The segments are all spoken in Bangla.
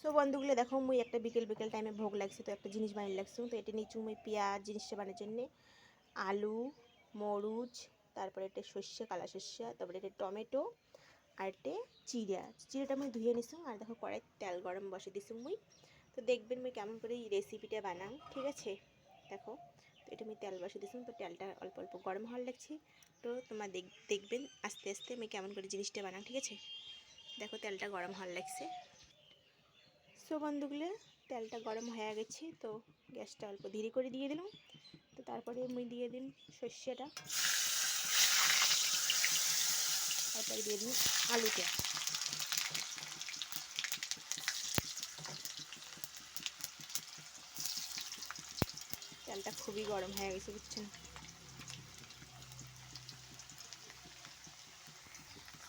সো বন্ধুগুলো দেখো মুই একটা বিকেল বিকেল টাইমে ভোগ লাগছে তো একটা জিনিস বানিয়ে লাগছে তো এটা নিচু মুই পেঁয়াজ জিনিসটা বানানোর জন্য আলু মরুচ তারপরে এটা সর্ষে কালা সর্ষে তারপরে এটা টমেটো আর এটা চিড়াটা মুই ধুয়ে নিছি আর দেখো কড়াই তেল গরম বসে দিছি মুই তো দেখবেন মুই কেমন করে এই রেসিপিটা বানাং ঠিক আছে দেখো তো এটা আমি তেল বসে দিছি তো তেলটা অল্প অল্প গরম হওয়ার লাগছে তো তোমরা দেখবেন আস্তে আস্তে আমি কেমন করে জিনিসটা বানাং ঠিক আছে দেখো তেলটা গরম হওয়ার লাগছে। সো বন্ধুগুলো তেলটা গরম হয়ে গেছে তো গ্যাসটা অল্প ধীরে করে দিয়ে দিলাম তো তারপরে মুই দিয়ে দিন সর্ষেটা তারপরে দিয়ে দিন আলুটা তেলটা খুবই গরম হয়ে গেছে বুঝছেন।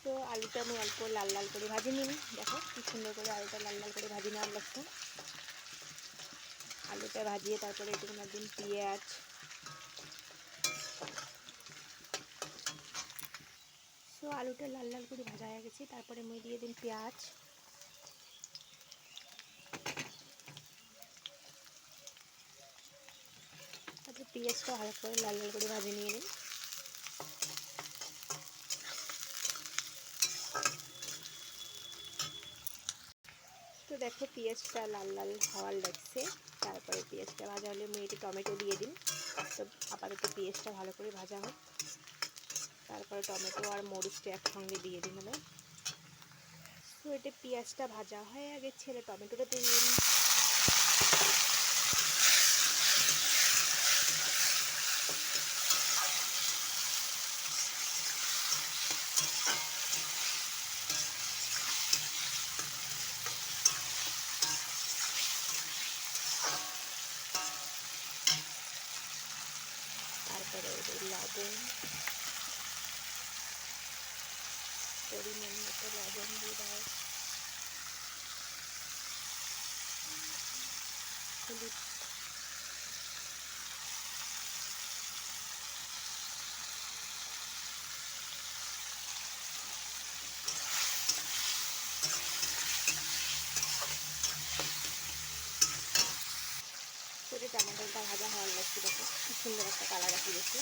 তো আলুটা আমি অল্প লাল লাল করে ভাজি নিন দেখো কি সুন্দর করে আলুটা লাল লাল করে ভাজি নেওয়ার লাগছে আলুটা ভাজিয়ে তারপরে একটু দিন পেঁয়াজ তো আলুটা লাল লাল করে ভাজা হয়ে গেছে তারপরে মুই দিয়ে দিন পেঁয়াজ তারপরে পেঁয়াজটা হালকা করে লাল লাল করে ভাজে নিয়ে দিন তো দেখো পেঁয়াজটা লাল লাল হওয়ার লাগছে তারপরে পেঁয়াজটা ভাজা হলে মুই একটু টমেটো দিয়ে দিন তো আপাতত পেঁয়াজটা ভালো করে ভাজা হোক তারপরে টমেটো আর মরিচটা একসঙ্গে দিয়ে দিন হলো তো এটা পেঁয়াজটা ভাজা হয়ে গেছে টমেটোটা দিয়ে দিন তারপরে লবণ পরিমাণ মতো লবণ দিয়ে দাও হলুদ করে টমেটোটা ভাজা হওয়ার লাগছে দেখো কি সুন্দর একটা কালার আসে গেছে